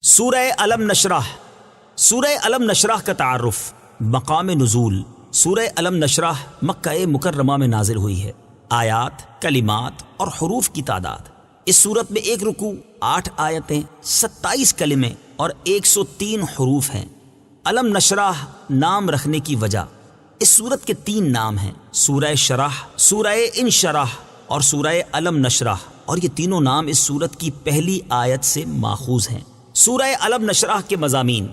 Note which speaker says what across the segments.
Speaker 1: سورہ علم نشرح۔ سورہ علم نشرح کا تعارف۔ مقام نزول۔ سورہ علم نشرح مکہ مکرمہ میں نازل ہوئی ہے۔ آیات، کلمات اور حروف کی تعداد: اس صورت میں 1 رکوع، 8 آیتیں، 27 کلمے اور 103 حروف ہیں۔ علم نشرح نام رکھنے کی وجہ: اس صورت کے 3 نام ہیں، سورہ شرح، سورہ انشرح اور سورہ علم نشرح، اور یہ تینوں نام اس صورت کی پہلی آیت سے ماخوذ ہیں۔ سورہ علم نشرح کے مضامین: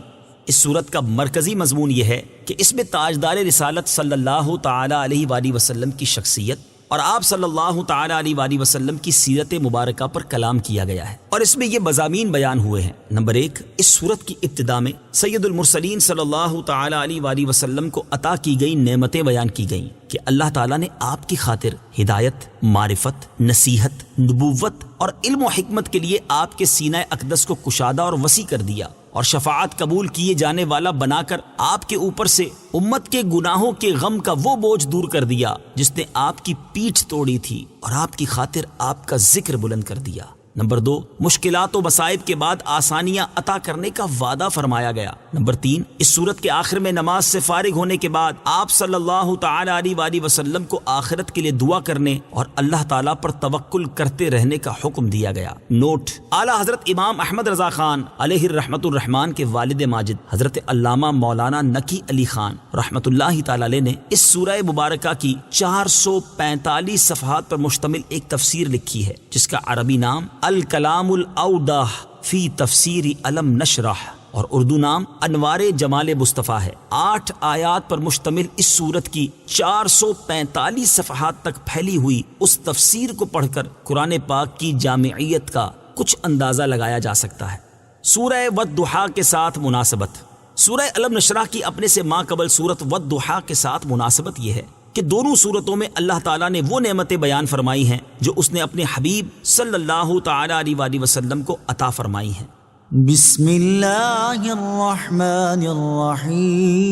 Speaker 1: اس صورت کا مرکزی مضمون یہ ہے کہ اس میں تاجدار رسالت صلی اللہ تعالی علیہ وآلہ وسلم کی شخصیت اور آپ صلی اللہ تعالی علیہ وآلہ وسلم کی سیرت مبارکہ پر کلام کیا گیا ہے، اور اس میں یہ مضامین بیان ہوئے ہیں۔ نمبر 1، اس صورت کی ابتدا میں سید المرسلین صلی اللہ تعالی علیہ وآلہ وسلم کو عطا کی گئی نعمتیں بیان کی گئیں کہ اللہ تعالیٰ نے آپ کی خاطر ہدایت، معرفت، نصیحت، نبوت اور علم و حکمت کے لیے آپ کے سینہ اقدس کو کشادہ اور وسیع کر دیا، اور شفاعت قبول کیے جانے والا بنا کر آپ کے اوپر سے امت کے گناہوں کے غم کا وہ بوجھ دور کر دیا جس نے آپ کی پیٹھ توڑی تھی، اور آپ کی خاطر آپ کا ذکر بلند کر دیا۔ نمبر 2، مشکلات و مصائب کے بعد آسانیاں عطا کرنے کا وعدہ فرمایا گیا۔ نمبر 3، اس صورت کے آخر میں نماز سے فارغ ہونے کے بعد آپ صلی اللہ تعالی علیہ وآلہ وسلم کو آخرت کے لیے دعا کرنے اور اللہ تعالیٰ پر توکل کرتے رہنے کا حکم دیا گیا۔ نوٹ: اعلیٰ حضرت امام احمد رضا خان علیہ الرحمۃ الرحمان کے والد ماجد حضرت علامہ مولانا نقی علی خان رحمۃ اللہ تعالی علیہ نے اس سورہ مبارکہ کی 445 صفحات پر مشتمل ایک تفسیر لکھی ہے، جس کا عربی نام الکلام الاوضح فی تفسیر علم نشرح اور اردو نام انوار جمال مصطفیٰ ہے۔ 8 آیات پر مشتمل اس سورت کی 445 صفحات تک پھیلی ہوئی اس تفسیر کو پڑھ کر قرآن پاک کی جامعیت کا کچھ اندازہ لگایا جا سکتا ہے۔ سورہ والضحیٰ کے ساتھ مناسبت: سورہ علم نشرح کی اپنے سے ماقبل سورت والضحیٰ کے ساتھ مناسبت یہ ہے کہ دونوں صورتوں میں اللہ تعالیٰ نے وہ نعمتیں بیان فرمائی ہیں جو اس نے اپنے حبیب صلی اللہ تعالی علیہ وآلہ وسلم کو عطا فرمائی ہیں۔
Speaker 2: بسم اللہ الرحمن الرحیم۔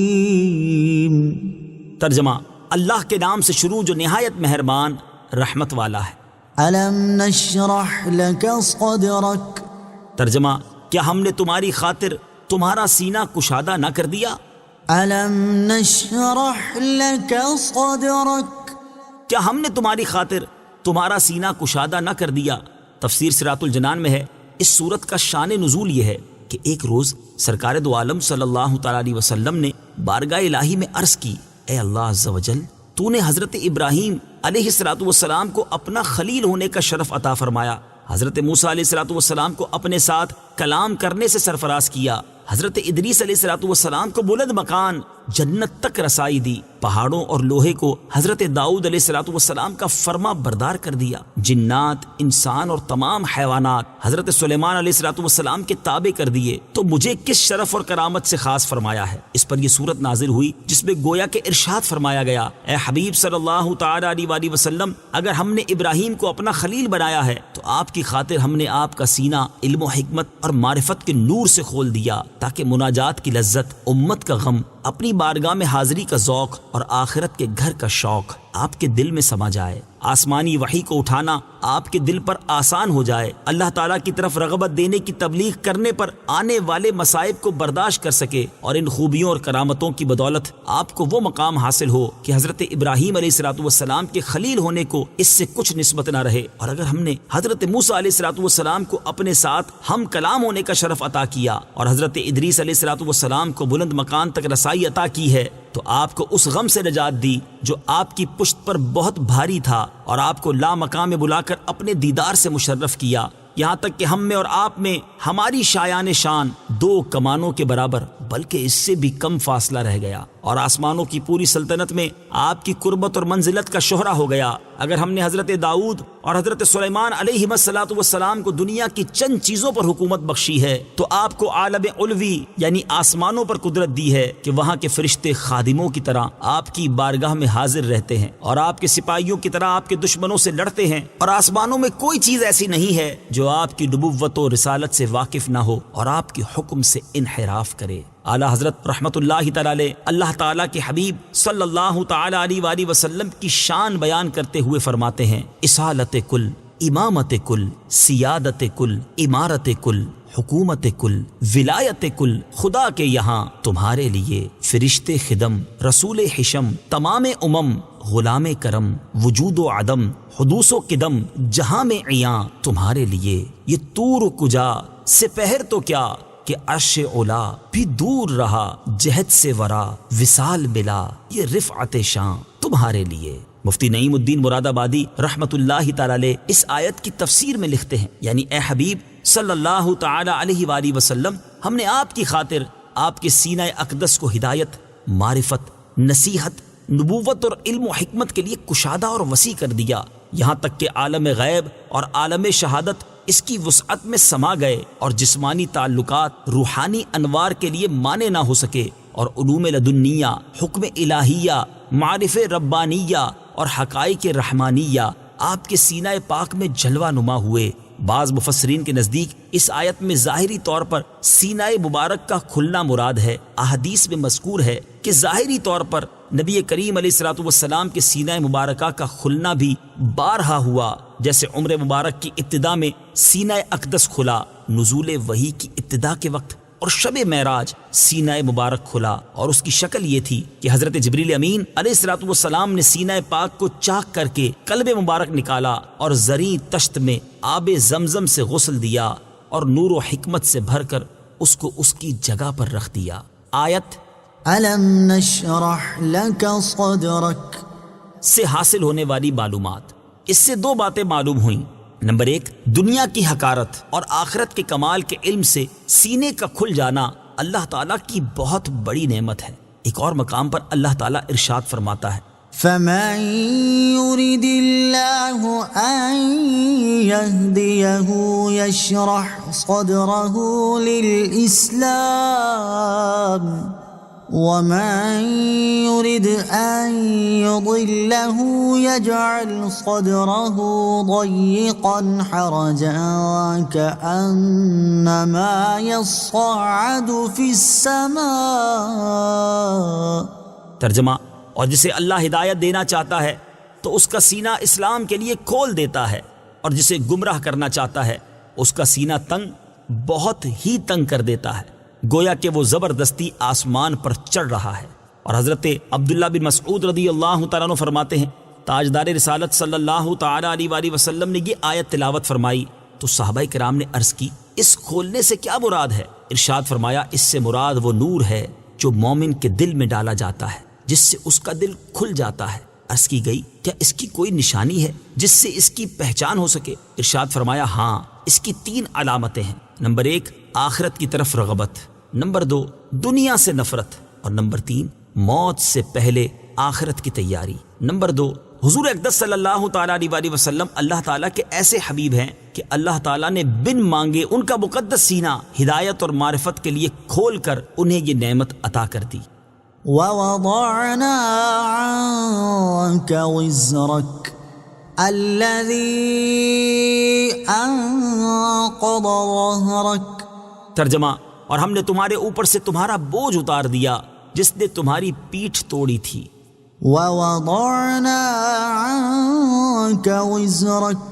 Speaker 1: ترجمہ: اللہ کے نام سے شروع جو نہایت مہربان رحمت والا ہے۔
Speaker 2: الم نشرح لک صدرک۔
Speaker 1: ترجمہ: کیا ہم نے تمہاری خاطر تمہارا سینہ کشادہ نہ کر دیا؟
Speaker 2: الم نشرح لک صدرک۔
Speaker 1: کیا ہم نے تمہاری خاطر تمہارا سینہ کشادہ نہ کر دیا؟ تفسیر صراط الجنان میں ہے، اس صورت کا شان نزول یہ ہے کہ ایک روز سرکار دو عالم صلی اللہ تعالی علیہ وسلم نے بارگاہ الہی میں عرض کی، اے اللہ عز و جل، تو نے حضرت ابراہیم علیہ الصلوۃ والسلام کو اپنا خلیل ہونے کا شرف عطا فرمایا، حضرت موسیٰ علیہ الصلوۃ والسلام کو اپنے ساتھ کلام کرنے سے سرفراز کیا، حضرت ادریس علیہ الصلوۃ والسلام کو بلند مکان جنت تک رسائی دی، پہاڑوں اور لوہے کو حضرت داؤد علیہ الصلوۃ والسلام کا فرما بردار کر دیا، جنات، انسان اور تمام حیوانات حضرت سلیمان علیہ الصلوۃ والسلام کے تابع کر دیے، تو مجھے کس شرف اور کرامت سے خاص فرمایا ہے؟ اس پر یہ صورت نازل ہوئی جس میں گویا کہ ارشاد فرمایا گیا، اے حبیب صلی اللہ تعالی علیہ وآلہ وسلم، اگر ہم نے ابراہیم کو اپنا خلیل بنایا ہے تو آپ کی خاطر ہم نے آپ کا سینہ علم و حکمت اور معرفت کے نور سے کھول دیا، تاکہ مناجات کی لذت، امت کا غم، اپنی بارگاہ میں حاضری کا ذوق اور آخرت کے گھر کا شوق آپ کے دل میں سما جائے، آسمانی وحی کو اٹھانا آپ کے دل پر آسان ہو جائے، اللہ تعالیٰ کی طرف رغبت دینے کی تبلیغ کرنے پر آنے والے مصائب کو برداشت کر سکے، اور ان خوبیوں اور کرامتوں کی بدولت آپ کو وہ مقام حاصل ہو کہ حضرت ابراہیم علیہ الصلوۃ والسلام کے خلیل ہونے کو اس سے کچھ نسبت نہ رہے، اور اگر ہم نے حضرت موسیٰ علیہ الصلوۃ والسلام کو اپنے ساتھ ہم کلام ہونے کا شرف عطا کیا اور حضرت ادریس علیہ الصلوۃ والسلام کو بلند مکان تک رسائی عطا کی ہے، تو آپ کو اس غم سے نجات دی جو آپ کی پشت پر بہت بھاری تھا، اور آپ کو لا مقام میں بلا کر اپنے دیدار سے مشرف کیا، یہاں تک کہ ہم میں اور آپ میں ہماری شایان شان 2 کمانوں کے برابر بلکہ اس سے بھی کم فاصلہ رہ گیا، اور آسمانوں کی پوری سلطنت میں آپ کی قربت اور منزلت کا شہرہ ہو گیا۔ اگر ہم نے حضرت داؤد اور حضرت سلیمان علیہ الصلوۃ والسلام کو دنیا کی چند چیزوں پر حکومت بخشی ہے، تو آپ کو عالم علوی یعنی آسمانوں پر قدرت دی ہے کہ وہاں کے فرشتے خادموں کی طرح آپ کی بارگاہ میں حاضر رہتے ہیں، اور آپ کے سپاہیوں کی طرح آپ کے دشمنوں سے لڑتے ہیں، اور آسمانوں میں کوئی چیز ایسی نہیں ہے جو آپ کی نبوت و رسالت سے واقف نہ ہو اور آپ کے حکم سے انحراف کرے۔ اعلیٰ حضرت رحمت اللہ تعالی علیہ اللہ تعالیٰ کے حبیب صلی اللہ تعالی علیہ وآلہ وسلم کی شان بیان کرتے ہوئے فرماتے ہیں، اصالت کل امامت کل، سیادت کل، عمارت کل، حکومت کل، ولایت کل، خدا کے یہاں تمہارے لیے فرشتے خدم، رسول حشم، تمام غلام کرم، وجود و عدم، حدوث و قدم، جہاں میں عیاں تمہارے لیے، یہ طور کجا سپہر تو کیا کہ عرش اولا بھی دور رہا، جہد سے ورا وصال ملا، یہ رفعت شان تمہارے لیے۔ مفتی نعیم الدین مراد آبادی رحمت اللہ تعالی علیہ اس آیت کی تفسیر میں لکھتے ہیں، یعنی اے حبیب صلی اللہ تعالی علیہ وآلہ وسلم، ہم نے آپ کی خاطر آپ کے سینہ اقدس کو ہدایت، معرفت، نصیحت، نبوت اور علم و حکمت کے لیے کشادہ اور وسیع کر دیا، یہاں تک کہ عالم غیب اور عالم شہادت اس کی وسعت میں سما گئے، اور جسمانی تعلقات روحانی انوار کے لیے مانے نہ ہو سکے، اور علوم لدنیہ، حکم الہیہ، معارف ربانیہ اور حقائق رحمانیہ آپ کے سینہ پاک میں جلوہ نما ہوئے۔ بعض مفسرین کے نزدیک اس آیت میں ظاہری طور پر سینہ مبارک کا کھلنا مراد ہے۔ احادیث میں مذکور ہے کہ ظاہری طور پر نبی کریم علیہ الصلوۃ والسلام کے سینہ مبارکہ کا کھلنا بھی بارہا ہوا، جیسے عمر مبارک کی ابتدا میں سینہ اقدس کھلا، نزول وحی کی ابتدا کے وقت اور شب معراج سینہ مبارک کھلا، اور اس کی شکل یہ تھی کہ حضرت جبریل امین علیہ الصلوۃ والسلام نے سینہ پاک کو چاک کر کے قلب مبارک نکالا اور زریں تشت میں آب زمزم سے غسل دیا اور نور و حکمت سے بھر کر اس کو اس کی جگہ پر رکھ دیا۔ آیت
Speaker 2: ألم نشرح لك صدرك
Speaker 1: سے حاصل ہونے والی معلومات، اس سے دو باتیں معلوم ہوئیں۔ نمبر ایک، دنیا کی حقارت اور آخرت کے کمال کے علم سے سینے کا کھل جانا اللہ تعالیٰ کی بہت بڑی نعمت ہے۔ ایک اور مقام پر اللہ تعالیٰ ارشاد فرماتا ہے،
Speaker 2: فمن يرد الله أن يهديه يشرح صدره للإسلام ومن يرد أن يضله يجعل صدره ضيقا حرجا كأنما يصعد في السماء۔
Speaker 1: ترجمہ، اور جسے اللہ ہدایت دینا چاہتا ہے تو اس کا سینہ اسلام کے لیے کھول دیتا ہے، اور جسے گمراہ کرنا چاہتا ہے اس کا سینہ تنگ، بہت ہی تنگ کر دیتا ہے، گویا کہ وہ زبردستی آسمان پر چڑھ رہا ہے۔ اور حضرت عبداللہ بن مسعود رضی اللہ تعالیٰ عنہ فرماتے ہیں، تاجدار رسالت صلی اللہ تعالیٰ علیہ وآلہ وسلم نے یہ آیت تلاوت فرمائی تو صحابہ کرام نے عرض کی، اس کھولنے سے کیا مراد ہے؟ ارشاد فرمایا، اس سے مراد وہ نور ہے جو مومن کے دل میں ڈالا جاتا ہے، جس سے اس کا دل کھل جاتا ہے۔ عرض کی گئی، کیا اس کی کوئی نشانی ہے جس سے اس کی پہچان ہو سکے؟ ارشاد فرمایا، ہاں، اس کی 3 علامتیں ہیں۔ نمبر 1، آخرت کی طرف رغبت، نمبر 2، دنیا سے نفرت، اور نمبر 3، موت سے پہلے آخرت کی تیاری۔ نمبر 2، حضور اقدس صلی اللہ تعالیٰ علیہ وآلہ وسلم اللہ تعالیٰ کے ایسے حبیب ہیں کہ اللہ تعالیٰ نے بن مانگے ان کا مقدس سینہ ہدایت اور معرفت کے لیے کھول کر انہیں یہ نعمت عطا کر دی۔
Speaker 2: ووضعنا عنك وزرك الذي أنقض ظهرك۔
Speaker 1: ترجمہ، اور ہم نے تمہارے اوپر سے تمہارا بوجھ اتار دیا جس نے تمہاری پیٹھ توڑی تھی۔
Speaker 2: ووضعنا عنك وزرك،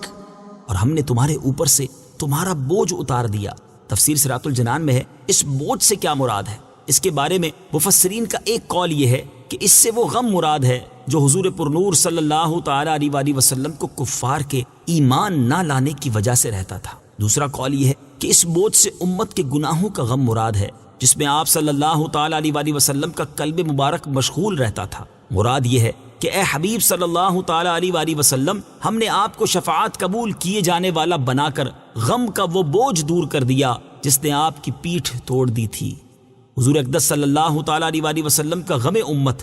Speaker 1: اور ہم نے تمہارے اوپر سے تمہارا بوجھ اتار دیا۔ تفسیر صراط الجنان میں ہے، اس بوجھ سے کیا مراد ہے؟ اس کے بارے میں مفسرین کا ایک قول یہ ہے کہ اس سے وہ غم مراد ہے جو حضور پرنور صلی اللہ تعالیٰ علیہ وآلہ وسلم کو کفار کے ایمان نہ لانے کی وجہ سے رہتا تھا۔ دوسرا قول یہ ہے کہ اس بوجھ سے امت کے گناہوں کا غم مراد ہے، جس میں آپ صلی اللہ تعالیٰ علیہ وآلہ وسلم کا قلب مبارک مشغول رہتا تھا۔ مراد یہ ہے کہ اے حبیب صلی اللہ تعالیٰ علیہ وآلہ وسلم، ہم نے آپ کو شفاعت قبول کیے جانے والا بنا کر غم کا وہ بوجھ دور کر دیا جس نے آپ کی پیٹھ توڑ دی تھی۔ حضور اقدس صلی اللہ تعالیٰ علیہ وآلہ وسلم کا غم امت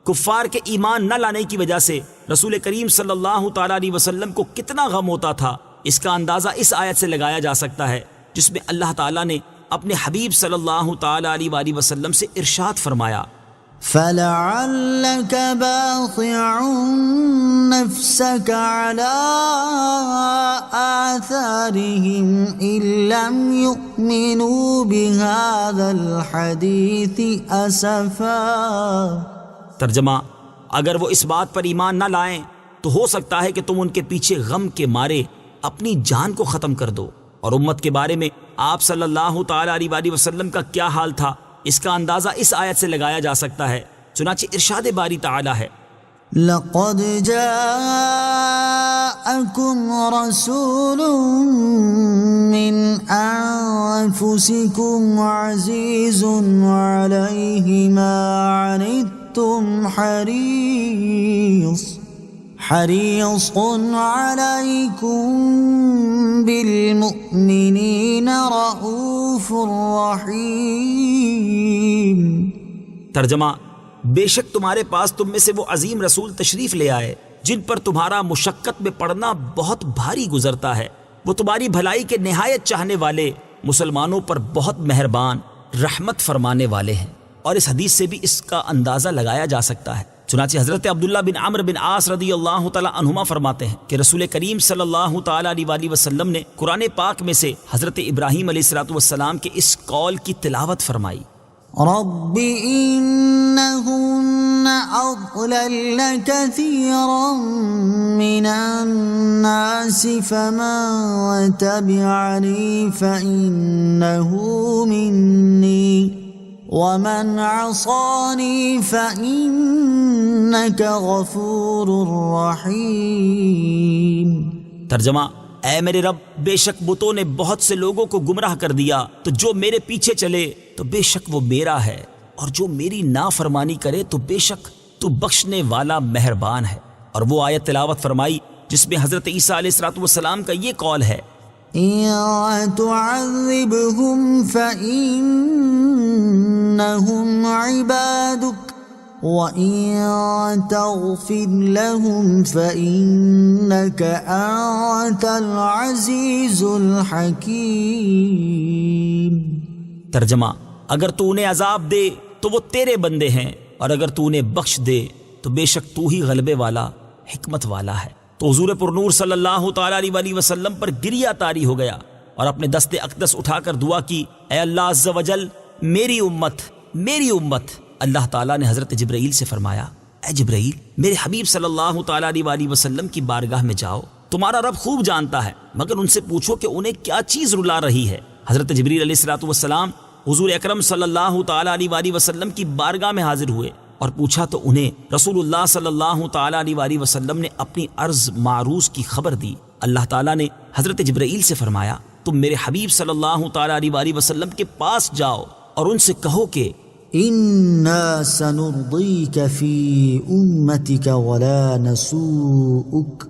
Speaker 1: کفار کے ایمان نہ لانے کی وجہ سے رسول کریم صلی اللہ تعالیٰ علیہ وسلم کو کتنا غم ہوتا تھا، اس کا اندازہ اس آیت سے لگایا جا سکتا ہے، جس میں اللہ تعالیٰ نے اپنے حبیب صلی اللہ تعالیٰ علیہ وآلہ وسلم سے ارشاد فرمایا،
Speaker 2: فَلَعَلَّكَ بَاخِعٌ نَفْسَكَ عَلَىٰ آثَارِهِمْ إِن لَّمْ يُؤْمِنُوا بِهَٰذَا الْحَدِيثِ أَسَفًا۔
Speaker 1: ترجمہ، اگر وہ اس بات پر ایمان نہ لائیں تو ہو سکتا ہے کہ تم ان کے پیچھے غم کے مارے اپنی جان کو ختم کر دو۔ اور امت کے بارے میں آپ صلی اللہ تعالی علیہ وآلہ وسلم کا کیا حال تھا، اس کا اندازہ اس آیت سے لگایا جا سکتا ہے۔ چنانچہ ارشاد باری تعالی ہے،
Speaker 2: لقد جاءكم رسول من أنفسكم عزيز عليه ما عنتم حريص عليكم بالمؤمنين رؤوف رحيم۔
Speaker 1: ترجمہ، بے شک تمہارے پاس تم میں سے وہ عظیم رسول تشریف لے آئے جن پر تمہارا مشقت میں پڑنا بہت بھاری گزرتا ہے، وہ تمہاری بھلائی کے نہایت چاہنے والے، مسلمانوں پر بہت مہربان، رحمت فرمانے والے ہیں۔ اور اس حدیث سے بھی اس کا اندازہ لگایا جا سکتا ہے۔ چنانچہ حضرت عبداللہ بن عمرو بن عاص رضی اللہ تعالی عنہما فرماتے ہیں کہ رسول کریم صلی اللہ تعالی علیہ وآلہ وسلم نے قرآن پاک میں سے حضرت ابراہیم علیہ السلام کے اس قول کی تلاوت فرمائی،
Speaker 2: رب إنهن أضللن كثيرا من الناس فمن تبعني فإنه مني ومن عصاني فإنك غفور رحيم۔
Speaker 1: ترجمہ، اے میرے رب، بے شک بتوں نے بہت سے لوگوں کو گمراہ کر دیا، تو جو میرے پیچھے چلے تو بے شک وہ میرا ہے، اور جو میری نافرمانی کرے تو بے شک تو بخشنے والا مہربان ہے۔ اور وہ آیت تلاوت فرمائی جس میں حضرت عیسیٰ علیہ السلام کا یہ قول ہے،
Speaker 2: إن تعذبهم فإنهم عبادك وَإِن تَغْفِرْ لَهُمْ فَإِنَّكَ أَنْتَ الْعَزِيزُ الْحَكِيمُ۔
Speaker 1: ترجمہ، اگر تو انہیں عذاب دے تو وہ تیرے بندے ہیں، اور اگر تو انہیں بخش دے تو بے شک تو ہی غلبے والا، حکمت والا ہے۔ تو حضور پرنور صلی اللہ تعالی علیہ وآلہ وسلم پر گریہ طاری ہو گیا اور اپنے دست اقدس اٹھا کر دعا کی، اے اللہ عز و جل، میری امت، میری امت۔ اللہ تعالیٰ نے حضرت جبرائیل سے فرمایا، اے جبرائیل، میرے حبیب صلی اللہ تعالیٰ علیہ وآلہ وسلم کی بارگاہ میں جاؤ، تمہارا رب خوب جانتا ہے، مگر ان سے پوچھو کہ انہیں کیا چیز رلا رہی ہے۔ حضرت جبرائیل علیہ السلام حضور اکرم صلی اللہ تعالیٰ علیہ وآلہ وسلم کی بارگاہ میں حاضر ہوئے اور پوچھا تو انہیں رسول اللہ صلی اللہ تعالیٰ علیہ وآلہ وسلم نے اپنی عرض معروض کی خبر دی۔ اللہ تعالیٰ نے حضرت جبرائیل سے فرمایا، تم میرے حبیب صلی اللہ تعالیٰ علیہ وآلہ وسلم کے پاس جاؤ اور ان سے کہو کہ
Speaker 2: إِنَّا سَنُرْضِيكَ فِي أُمَّتِكَ وَلَا نَسُوءُكَ،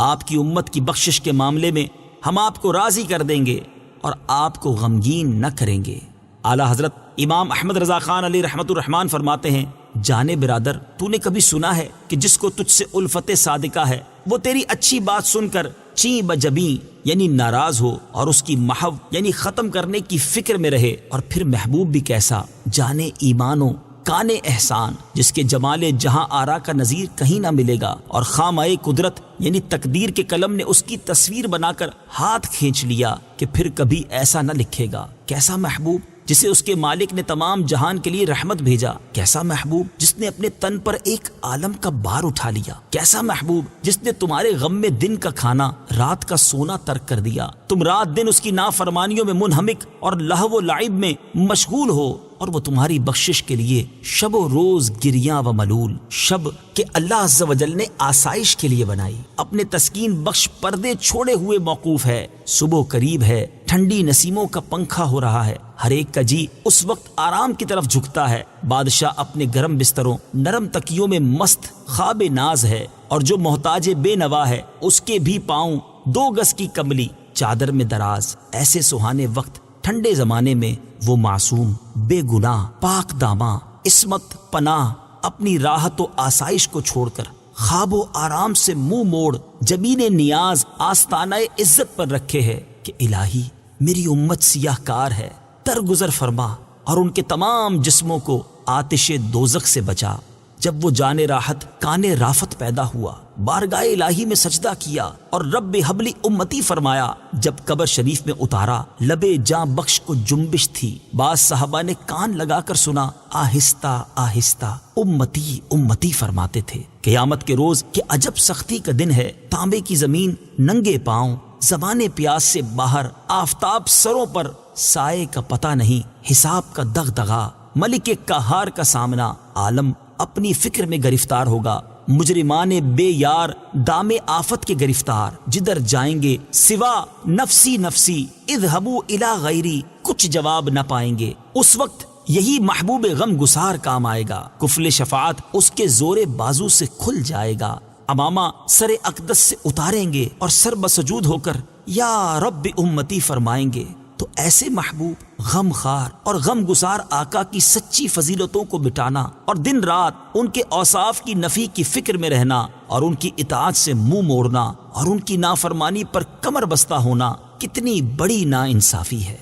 Speaker 1: آپ کی امت کی بخشش کے معاملے میں ہم آپ کو راضی کر دیں گے اور آپ کو غمگین نہ کریں گے۔ اعلیٰ حضرت امام احمد رضا خان علیہ رحمۃ الرحمان فرماتے ہیں، جانے برادر، تو نے کبھی سنا ہے کہ جس کو تجھ سے الفت صادقہ ہے وہ تیری اچھی بات سن کر چیں بجبیں یعنی ناراض ہو اور اس کی محو یعنی ختم کرنے کی فکر میں رہے، اور پھر محبوب بھی کیسا، جانے ایمانو کانے احسان، جس کے جمال جہاں آرا کا نظیر کہیں نہ ملے گا، اور خامۂ قدرت یعنی تقدیر کے قلم نے اس کی تصویر بنا کر ہاتھ کھینچ لیا کہ پھر کبھی ایسا نہ لکھے گا۔ کیسا محبوب جسے اس کے مالک نے تمام جہان کے لیے رحمت بھیجا، کیسا محبوب جس نے اپنے تن پر ایک عالم کا بار اٹھا لیا، کیسا محبوب جس نے تمہارے غم میں دن کا کھانا، رات کا سونا ترک کر دیا، تم رات دن اس کی نافرمانیوں میں منہمک اور لہو و لعب میں مشغول ہو، اور وہ تمہاری بخشش کے لیے شب و روز گریاں و ملول، شب کہ اللہ عز و جل نے آسائش کے لیے بنائی، اپنے تسکین بخش پردے چھوڑے ہوئے موقوف ہے، صبح قریب ہے، ٹھنڈی نسیموں کا پنکھا ہو رہا ہے، ہر ایک کا جی اس وقت آرام کی طرف جھکتا ہے، بادشاہ اپنے گرم بستروں نرم تکیوں میں مست خواب ناز ہے، اور جو محتاج بے نوا ہے اس کے بھی پاؤں 2 گز کی کملی چادر میں دراز۔ ایسے سہانے وقت ٹھنڈے زمانے میں وہ معصوم، بے گناہ، پاک داماں، عصمت پناہ اپنی راحت و آسائش کو چھوڑ کر خواب و آرام سے منہ موڑ جبین نیاز آستانہ عزت پر رکھے ہے کہ الہی میری امت سیاہ کار ہے، درگزر فرما اور ان کے تمام جسموں کو آتش دوزخ سے بچا۔ جب وہ جان راحت کان رافت پیدا ہوا، بارگاہ الہی میں سجدہ کیا اور رب حبلی امتی فرمایا، جب قبر شریف میں اتارا لبے جاں بخش کو جنبش تھی، بعض صحابہ نے کان لگا کر سنا، آہستہ آہستہ امتی امتی فرماتے تھے۔ قیامت کے روز کہ عجب سختی کا دن ہے، تانبے کی زمین ننگے پاؤں زبان پیاس سے باہر، آفتاب سروں پر، سائے کا پتہ نہیں، حساب کا دغدغہ، ملک قہار کا سامنا، عالم اپنی فکر میں گرفتار ہوگا، مجرمان بے یار دام آفت کے گرفتار، جدھر جائیں گے سوا نفسی نفسی اذهبوا الی غیری، کچھ جواب نہ پائیں گے۔ اس وقت یہی محبوب غم گسار کام آئے گا، کفل شفاعت اس کے زور بازو سے کھل جائے گا، امامہ سر اقدس سے اتاریں گے اور سر بسجود ہو کر یا رب امتی فرمائیں گے۔ تو ایسے محبوب غم خار اور غم گسار آقا کی سچی فضیلتوں کو مٹانا اور دن رات ان کے اوصاف کی نفی کی فکر میں رہنا اور ان کی اطاعت سے منہ موڑنا اور ان کی نافرمانی پر کمر بستہ ہونا کتنی بڑی ناانصافی ہے۔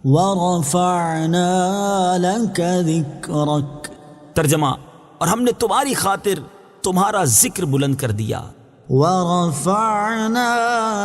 Speaker 2: ورفعنا لك ذکرک،
Speaker 1: ترجمہ، اور ہم نے تمہاری خاطر تمہارا ذکر بلند کر دیا۔
Speaker 2: ورفعنا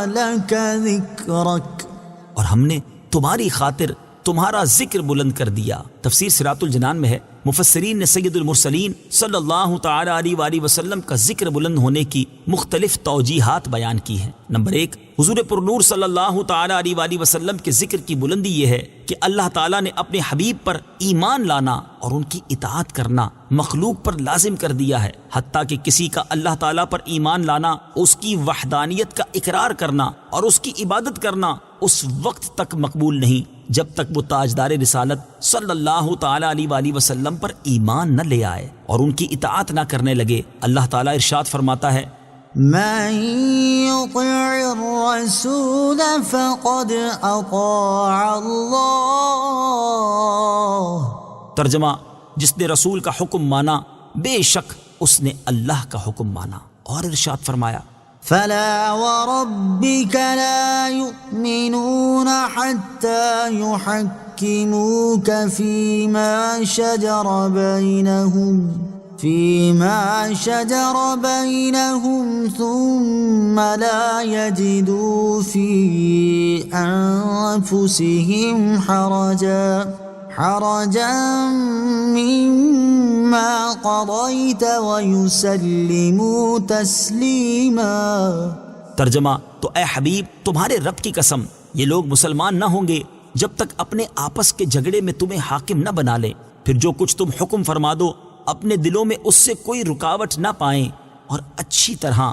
Speaker 2: لك ذکرک،
Speaker 1: اور ہم نے تمہاری خاطر تمہارا ذکر بلند کر دیا۔ تفسیر صراط الجنان میں ہے، مفسرین نے سید المرسلین صلی اللہ تعالی علیہ وآلہ وسلم کا ذکر بلند ہونے کی مختلف توجیحات بیان کی ہیں۔ نمبر 1، حضور پرنور صلی اللہ تعالی علیہ وآلہ وسلم کے ذکر کی بلندی یہ ہے کہ اللہ تعالیٰ نے اپنے حبیب پر ایمان لانا اور ان کی اطاعت کرنا مخلوق پر لازم کر دیا ہے، حتیٰ کہ کسی کا اللہ تعالیٰ پر ایمان لانا، اس کی وحدانیت کا اقرار کرنا اور اس کی عبادت کرنا اس وقت تک مقبول نہیں جب تک وہ تاجدار رسالت صلی اللہ تعالی علیہ وآلہ وسلم پر ایمان نہ لے آئے اور ان کی اطاعت نہ کرنے لگے۔ اللہ تعالیٰ ارشاد فرماتا ہے،
Speaker 2: من يطع الرسول فقد اطاع اللہ،
Speaker 1: ترجمہ، جس نے رسول کا حکم مانا بے شک اس نے اللہ کا حکم مانا۔ اور ارشاد فرمایا،
Speaker 2: فلا وربك لا يؤمنون حتى يحكموك فيما شجر بينهم ثم لا يجدوا في أنفسهم حرجا مما قضيت ويسلموا تسليما۔
Speaker 1: ترجمہ، تو اے حبیب تمہارے رب کی قسم، یہ لوگ مسلمان نہ ہوں گے جب تک اپنے آپس کے جھگڑے میں تمہیں حاکم نہ بنا لیں، پھر جو کچھ تم حکم فرما دو اپنے دلوں میں اس سے کوئی رکاوٹ نہ پائیں اور اچھی طرح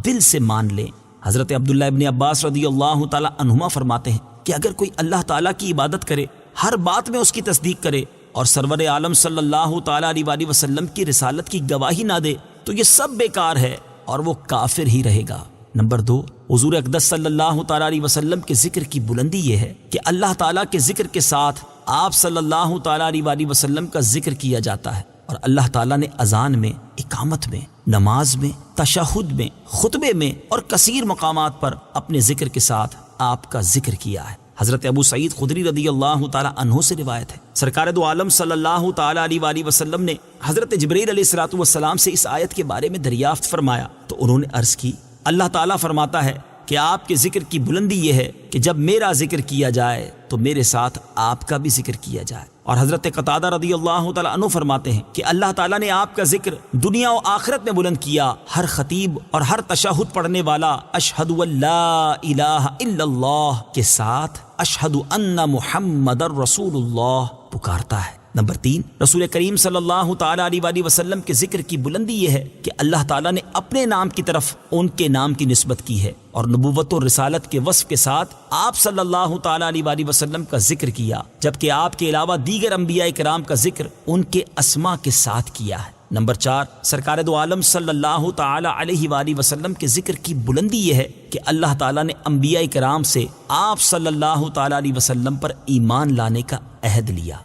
Speaker 1: دل سے مان لیں۔ حضرت عبداللہ ابن عباس رضی اللہ تعالی عنہما فرماتے ہیں کہ اگر کوئی اللہ تعالیٰ کی عبادت کرے، ہر بات میں اس کی تصدیق کرے اور سرور عالم صلی اللہ تعالی علیہ وآلہ وسلم کی رسالت کی گواہی نہ دے تو یہ سب بیکار ہے اور وہ کافر ہی رہے گا۔ نمبر 2، حضور اقدس صلی اللہ تعالی علیہ وسلم کے ذکر کی بلندی یہ ہے کہ اللہ تعالیٰ کے ذکر کے ساتھ آپ صلی اللہ تعالی علیہ وآلہ وسلم کا ذکر کیا جاتا ہے، اور اللہ تعالیٰ نے اذان میں، اقامت میں، نماز میں، تشہد میں، خطبے میں اور کثیر مقامات پر اپنے ذکر کے ساتھ آپ کا ذکر کیا ہے۔ حضرت ابو سعید خدری رضی اللہ تعالی عنہ سے روایت ہے، سرکار دو عالم صلی اللہ تعالی علیہ وآلہ وسلم نے حضرت جبرائیل علیہ السلام سے اس آیت کے بارے میں دریافت فرمایا تو انہوں نے عرض کی، اللہ تعالیٰ فرماتا ہے کہ آپ کے ذکر کی بلندی یہ ہے کہ جب میرا ذکر کیا جائے تو میرے ساتھ آپ کا بھی ذکر کیا جائے۔ اور حضرت قتادہ رضی اللہ تعالیٰ عنہ فرماتے ہیں کہ اللہ تعالیٰ نے آپ کا ذکر دنیا و آخرت میں بلند کیا، ہر خطیب اور ہر تشہد پڑھنے والا اشہد ان لا الہ الا اللہ کے ساتھ اشہد ان محمد رسول اللہ پکارتا ہے۔ نمبر 3، رسول کریم صلی اللہ تعالی علیہ وآلہ وسلم کے ذکر کی بلندی یہ ہے کہ اللہ تعالیٰ نے اپنے نام کی طرف ان کے نام کی نسبت کی ہے اور نبوت و رسالت کے وصف کے ساتھ آپ صلی اللہ تعالی علیہ وآلہ وسلم کا ذکر کیا، جبکہ آپ کے علاوہ دیگر انبیاء کرام کا ذکر ان کے اسماء کے ساتھ کیا ہے۔ نمبر 4، سرکار دو عالم صلی اللہ تعالی علیہ وآلہ وسلم کے ذکر کی بلندی یہ ہے کہ اللہ تعالیٰ نے انبیاء کرام سے آپ صلی اللہ تعالی علیہ وسلم پر ایمان لانے کا عہد لیا۔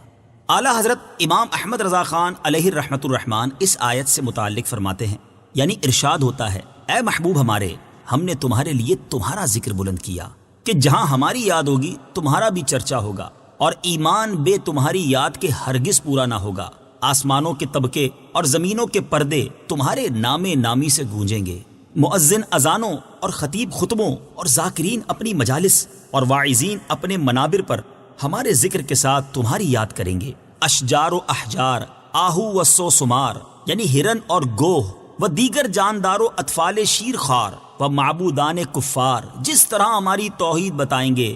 Speaker 1: اعلیٰ حضرت امام احمد رضا خان علیہ الرحمۃ الرحمان اس آیت سے متعلق فرماتے ہیں، یعنی ارشاد ہوتا ہے، اے محبوب ہمارے، ہم نے تمہارے لیے تمہارا ذکر بلند کیا کہ جہاں ہماری یاد ہوگی تمہارا بھی چرچا ہوگا، اور ایمان بے تمہاری یاد کے ہرگز پورا نہ ہوگا۔ آسمانوں کے طبقے اور زمینوں کے پردے تمہارے نام نامی سے گونجیں گے، مؤذن اذانوں اور خطیب خطبوں اور ذاکرین اپنی مجالس اور واعظین اپنے منابر پر ہمارے ذکر کے ساتھ تمہاری یاد کریں گے۔ اشجار و احجار، آہو و سو سمار یعنی ہرن اور گوہ و دیگر جاندار و اطفال شیر خوار و معبودان کفار جس طرح ہماری توحید بتائیں گے،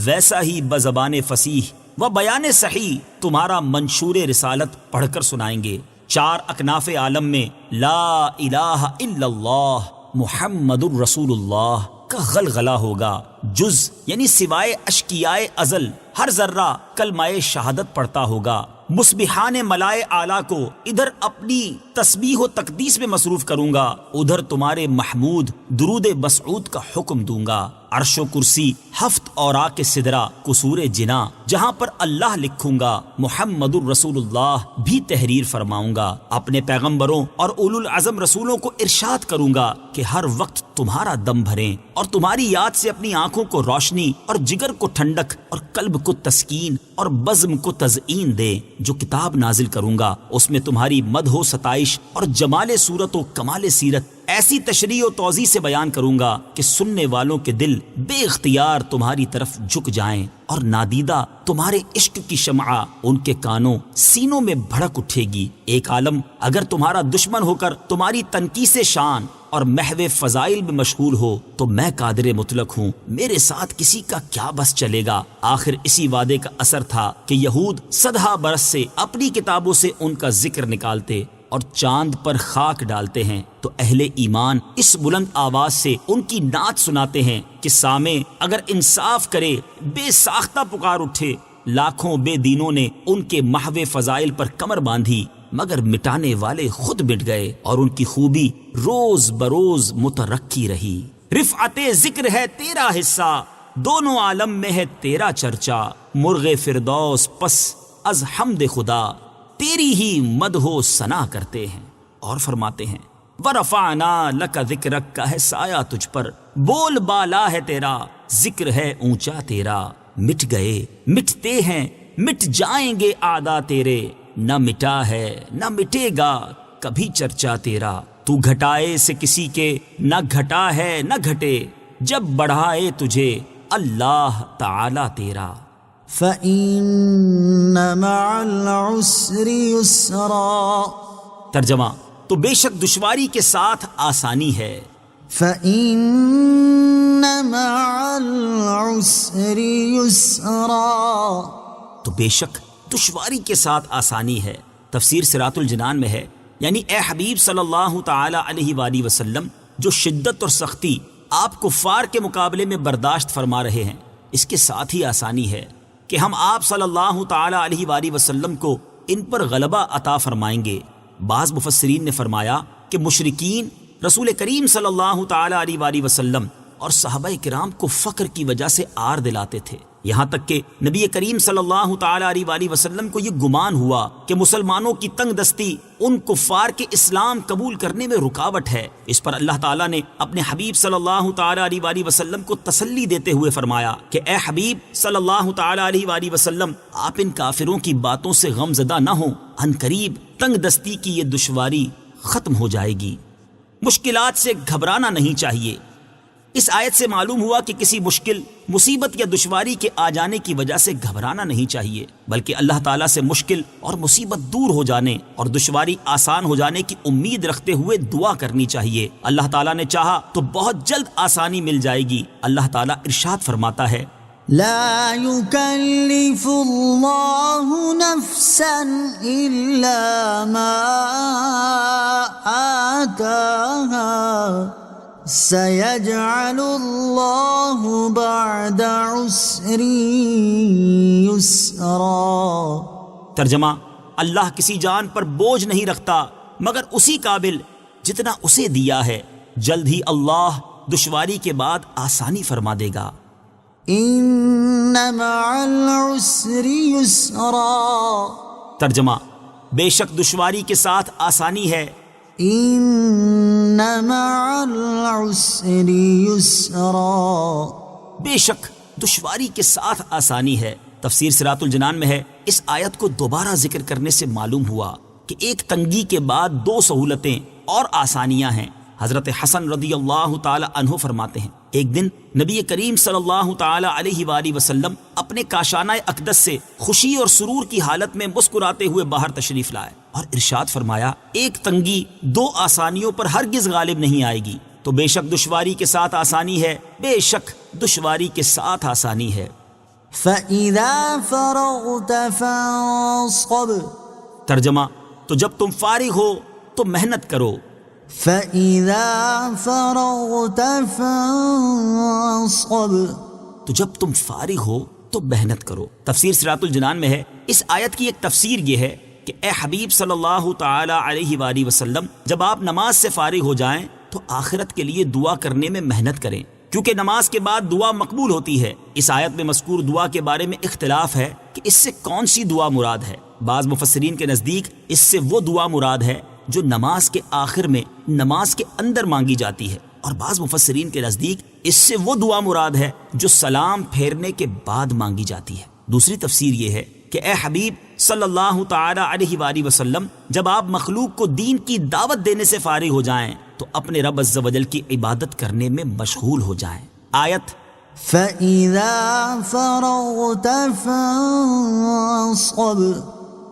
Speaker 1: ویسا ہی بزبان فصیح و بیان صحیح تمہارا منشور رسالت پڑھ کر سنائیں گے۔ 4 اکناف عالم میں لا الہ الا اللہ محمد الرسول اللہ کا غلغلہ ہوگا، جز یعنی سوائے اشکیائے ازل ہر ذرہ کلمہ شہادت پڑھتا ہوگا۔ مسبحان ملائے اعلیٰ کو ادھر اپنی تسبیح و تقدیس میں مصروف کروں گا، ادھر تمہارے محمود درود مسعود کا حکم دوں گا۔ عرش و کرسی، 7 اوراق سدرہ، قصور جنا، جہاں پر اللہ لکھوں گا محمد الرسول اللہ بھی تحریر فرماؤں گا۔ اپنے پیغمبروں اور اولو العزم رسولوں کو ارشاد کروں گا کہ ہر وقت تمہارا دم بھریں اور تمہاری یاد سے اپنی آنکھوں کو روشنی اور جگر کو ٹھنڈک اور قلب کو تسکین اور بزم کو تزئین دے۔ جو کتاب نازل کروں گا اس میں تمہاری مدح و ستائش اور جمال صورت و کمال سیرت ایسی تشریح و توضیح سے بیان کروں گا کہ سننے والوں کے دل بے اختیار تمہاری طرف جھک جائیں، اور نادیدہ تمہارے عشق کی شمعہ ان کے کانوں سینوں میں بھڑک اٹھے گی۔ ایک عالم اگر تمہارا دشمن ہو کر تمہاری تنقیص شان اور محو فضائل میں مشغول ہو تو میں قادر مطلق ہوں، میرے ساتھ کسی کا کیا بس چلے گا۔ آخر اسی وعدے کا اثر تھا کہ یہود 100 برس سے اپنی کتابوں سے ان کا ذکر نکالتے اور چاند پر خاک ڈالتے ہیں، تو اہل ایمان اس بلند آواز سے ان کی نعت سناتے ہیں کہ سامع اگر انصاف کرے بے ساختہ پکار اٹھے۔ لاکھوں بے دینوں نے ان کے محو فضائل پر کمر باندھی، مگر مٹانے والے خود مٹ گئے اور ان کی خوبی روز بروز مترقی رہی۔ رفعت ذکر ہے تیرا حصہ، دونوں عالم میں ہے تیرا چرچا، مرغ فردوس پس از حمد خدا تیری ہی مدح و ثنا کرتے ہیں۔ اور فرماتے ہیں وَرَفَعْنَا لَكَ ذِكْرَكَ کا ہے سایہ تجھ پر، بول بالا ہے تیرا، ذکر ہے اونچا تیرا۔ مٹ گئے، مٹتے ہیں، مٹ جائیں گے اعداء تیرے، نہ مٹا ہے نہ مٹے گا کبھی چرچا تیرا۔ تو گھٹائے سے کسی کے نہ گھٹا ہے نہ گھٹے، جب بڑھائے تجھے اللہ تعالی تیرا۔
Speaker 2: فَإِنَّ مَعَ الْعُسْرِ يُسْرًا،
Speaker 1: ترجمہ تو بے شک دشواری کے ساتھ آسانی ہے۔
Speaker 2: فَإِنَّ مَعَ الْعُسْرِ يُسْرًا،
Speaker 1: تو بے شک دشواری کے ساتھ آسانی ہے۔ تفسیر صراط الجنان میں ہے، یعنی اے حبیب صلی اللہ تعالی علیہ وآلہ وسلم، جو شدت اور سختی آپ کفار کے مقابلے میں برداشت فرما رہے ہیں، اس کے ساتھ ہی آسانی ہے کہ ہم آپ صلی اللہ تعالی علیہ وآلہ وسلم کو ان پر غلبہ عطا فرمائیں گے۔ بعض مفسرین نے فرمایا کہ مشرکین رسول کریم صلی اللہ تعالی علیہ وآلہ وسلم اور صحابہ کرام کو فقر کی وجہ سے آر دلاتے تھے، یہاں تک کہ نبی کریم صلی اللہ تعالی علیہ وآلہ وسلم کو یہ گمان ہوا کہ مسلمانوں کی تنگ دستی ان کفار کے اسلام قبول کرنے میں رکاوٹ ہے۔ اس پر اللہ تعالیٰ نے اپنے حبیب صلی اللہ تعالی علیہ وآلہ وسلم کو تسلی دیتے ہوئے فرمایا کہ اے حبیب صلی اللہ تعالی علیہ وآلہ وسلم، آپ ان کافروں کی باتوں سے غم زدہ نہ ہوں، عن قریب تنگ دستی کی یہ دشواری ختم ہو جائے گی۔ مشکلات سے گھبرانا نہیں چاہیے۔ اس آیت سے معلوم ہوا کہ کسی مشکل، مصیبت یا دشواری کے آ جانے کی وجہ سے گھبرانا نہیں چاہیے، بلکہ اللہ تعالیٰ سے مشکل اور مصیبت دور ہو جانے اور دشواری آسان ہو جانے کی امید رکھتے ہوئے دعا کرنی چاہیے۔ اللہ تعالیٰ نے چاہا تو بہت جلد آسانی مل جائے گی۔ اللہ تعالیٰ ارشاد فرماتا ہے
Speaker 2: لا يكلف الله نفسا إلا ما آتاها سيجعل الله بعد عسر يسرا۔
Speaker 1: ترجمہ اللہ کسی جان پر بوجھ نہیں رکھتا مگر اسی قابل جتنا اسے دیا ہے، جلد ہی اللہ دشواری کے بعد آسانی فرما دے گا۔
Speaker 2: ان مع العسر يسرا،
Speaker 1: ترجمہ بے شک دشواری کے ساتھ آسانی ہے۔
Speaker 2: ان مع العسر يسرا،
Speaker 1: بے شک دشواری کے ساتھ آسانی ہے۔ تفسیر صراط الجنان میں ہے، اس آیت کو دوبارہ ذکر کرنے سے معلوم ہوا کہ ایک تنگی کے بعد 2 سہولتیں اور آسانیاں ہیں۔ حضرت حسن رضی اللہ تعالی عنہ فرماتے ہیں ایک دن نبی کریم صلی اللہ تعالی علیہ وآلہ وسلم اپنے کاشانہ اقدس سے خوشی اور سرور کی حالت میں مسکراتے ہوئے باہر تشریف لائے اور ارشاد فرمایا ایک تنگی دو آسانیوں پر ہرگز غالب نہیں آئے گی، تو بے شک دشواری کے ساتھ آسانی ہے، بے شک دشواری کے ساتھ آسانی ہے۔
Speaker 2: فَإِذَا فَرَغْتَ فَانصَبْ،
Speaker 1: ترجمہ تو جب تم فارغ ہو تو محنت کرو۔
Speaker 2: فَإِذَا فَرَغْتَ فَانصَبْ،
Speaker 1: تو جب تم فارغ ہو تو محنت کرو۔ تفسیر صراط الجنان میں ہے اس آیت کی ایک تفسیر یہ ہے کہ اے حبیب صلی اللہ تعالی علیہ وآلہ وسلم جب آپ نماز سے فارغ ہو جائیں تو آخرت کے لیے دعا کرنے میں محنت کریں، کیونکہ نماز کے بعد دعا مقبول ہوتی ہے۔ اس آیت میں مذکور دعا کے بارے میں اختلاف ہے کہ اس سے کون سی دعا مراد ہے۔ بعض مفسرین کے نزدیک اس سے وہ دعا مراد ہے جو نماز کے آخر میں نماز کے اندر مانگی جاتی ہے، اور بعض مفسرین کے نزدیک اس سے وہ دعا مراد ہے جو سلام پھیرنے کے بعد مانگی جاتی ہے۔ دوسری تفسیر یہ ہے کہ اے حبیب صلی اللہ تعالی علیہ وآلہ وسلم جب آپ مخلوق کو دین کی دعوت دینے سے فارغ ہو جائیں تو اپنے رب عز و جل کی عبادت کرنے میں مشغول ہو جائیں۔ آیت
Speaker 2: فَإِذَا فَرَغْتَ فَانصَبْ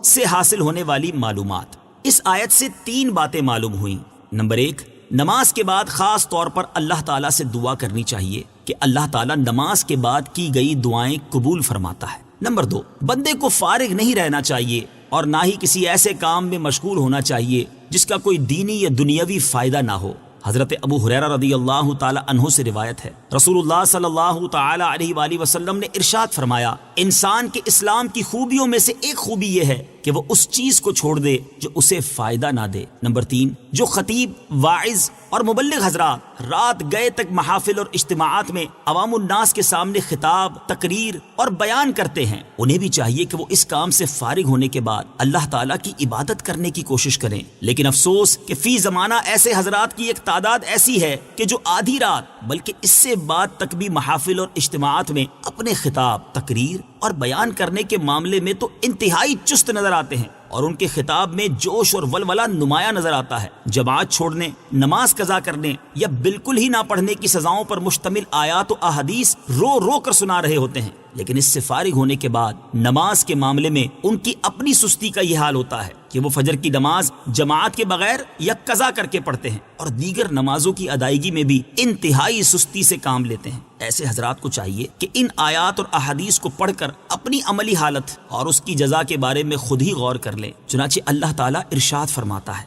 Speaker 1: سے حاصل ہونے والی معلومات۔ اس آیت سے تین باتیں معلوم ہوئیں۔ نمبر ایک، نماز کے بعد خاص طور پر اللہ تعالیٰ سے دعا کرنی چاہیے کہ اللہ تعالیٰ نماز کے بعد کی گئی دعائیں قبول فرماتا ہے۔ نمبر دو، بندے کو فارغ نہیں رہنا چاہیے اور نہ ہی کسی ایسے کام میں مشغول ہونا چاہیے جس کا کوئی دینی یا دنیاوی فائدہ نہ ہو۔ حضرت ابو ہریرہ رضی اللہ تعالی عنہ سے روایت ہے، رسول اللہ صلی اللہ تعالی علیہ وآلہ وسلم نے ارشاد فرمایا انسان کے اسلام کی خوبیوں میں سے ایک خوبی یہ ہے کہ وہ اس چیز کو چھوڑ دے جو اسے فائدہ نہ دے۔ نمبر تین، جو خطیب، واعظ اور مبلغ حضرات رات گئے تک محافل اور اجتماعات میں عوام الناس کے سامنے خطاب، تقریر اور بیان کرتے ہیں، انہیں بھی چاہیے کہ وہ اس کام سے فارغ ہونے کے بعد اللہ تعالیٰ کی عبادت کرنے کی کوشش کریں۔ لیکن افسوس کہ فی زمانہ ایسے حضرات کی ایک تعداد ایسی ہے کہ جو آدھی رات بلکہ اس سے بعد تک بھی محافل اور اجتماعات میں اپنے خطاب، تقریر اور بیان کرنے کے معاملے میں تو انتہائی چست نظر آتے ہیں، اور ان کے خطاب میں جوش اور ولولہ نمایاں نظر آتا ہے۔ جماعت چھوڑنے، نماز قضا کرنے یا بالکل ہی نہ پڑھنے کی سزاؤں پر مشتمل آیات و احادیث رو رو کر سنا رہے ہوتے ہیں، لیکن اس سے فارغ ہونے کے بعد نماز کے معاملے میں ان کی اپنی سستی کا یہ حال ہوتا ہے کہ وہ فجر کی نماز جماعت کے بغیر یا قضا کر کے پڑھتے ہیں اور دیگر نمازوں کی ادائیگی میں بھی انتہائی سستی سے کام لیتے ہیں۔ ایسے حضرات کو چاہیے کہ ان آیات اور احادیث کو پڑھ کر اپنی عملی حالت اور اس کی جزا کے بارے میں خود ہی غور کر لیں۔ چنانچہ اللہ تعالیٰ ارشاد فرماتا ہے،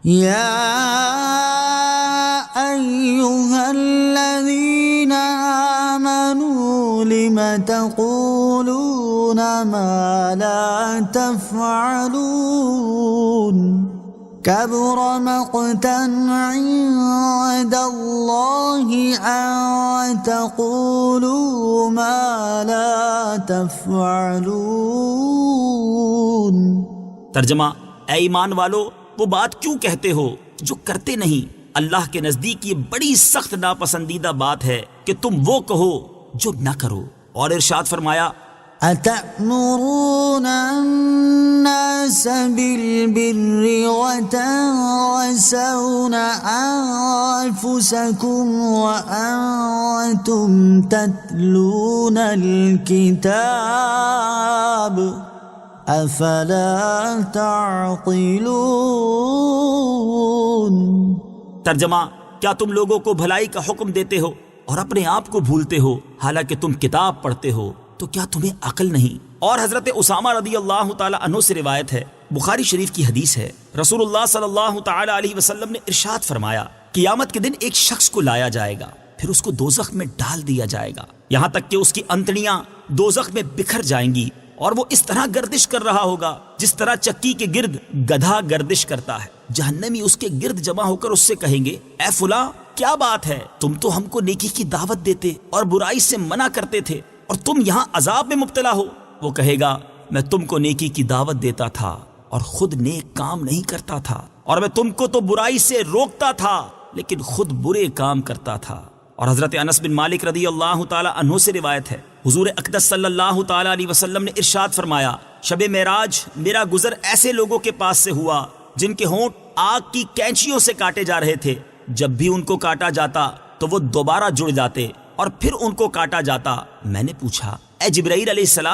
Speaker 2: یا ایہا الذین آمنوا لم تقولون ما لا تفعلون كبر مقتا عند الله أن تقولوا ما لا تفعلون۔
Speaker 1: ترجمہ، اے ایمان والو وہ بات کیوں کہتے ہو جو کرتے نہیں؟ اللہ کے نزدیک یہ بڑی سخت ناپسندیدہ بات ہے کہ تم وہ کہو جو نہ کرو۔ اور ارشاد فرمایا،
Speaker 2: أتأمرون الناس بالبر وتنسون أنفسكم وأنتم تتلون الكتاب أفلا تعقلون۔
Speaker 1: ترجمہ، کیا تم لوگوں کو بھلائی کا حکم دیتے ہو اور اپنے آپ کو بھولتے ہو حالانکہ تم کتاب پڑھتے ہو؟ تو کیا تمہیں عقل نہیں؟ اور حضرت اسامہ رضی اللہ تعالی عنہ سے روایت ہے، بخاری شریف کی حدیث ہے، رسول اللہ صلی اللہ تعالی علیہ وسلم نے ارشاد فرمایا قیامت کے دن ایک شخص کو لایا جائے گا، پھر اس کو دوزخ میں ڈال دیا جائے گا یہاں تک کہ اس کی انتڑیاں دوزخ میں بکھر جائیں گی، اور وہ اس طرح گردش کر رہا ہوگا جس طرح چکی کے گرد گدھا گردش کرتا ہے۔ جہنمی اس کے گرد جمع ہو کر اس سے کہیں گے، اے فلاں کیا بات ہے، تم تو ہم کو نیکی کی دعوت دیتے اور برائی سے منع کرتے تھے اور تم یہاں عذاب میں مبتلا ہو۔ وہ کہے گا، میں تم کو نیکی کی دعوت دیتا تھا اور خود نیک کام نہیں کرتا تھا، اور میں تم کو تو برائی سے روکتا تھا لیکن خود برے کام کرتا تھا۔ اور حضرت انس بن مالک رضی اللہ تعالی عنہ سے روایت ہے، حضور اقدس صلی اللہ تعالی علیہ وسلم نے ارشاد فرمایا، شب معراج میرا گزر ایسے لوگوں کے پاس سے ہوا جن کے ہونٹ آگ کی کینچیوں سے کاٹے جا رہے تھے، جب بھی ان کو کاٹا جاتا تو وہ دوبارہ جڑ جاتے اور پھر ان کو کاٹا جاتا۔ میں نے پوچھا اے جبرائیل علیہ السلام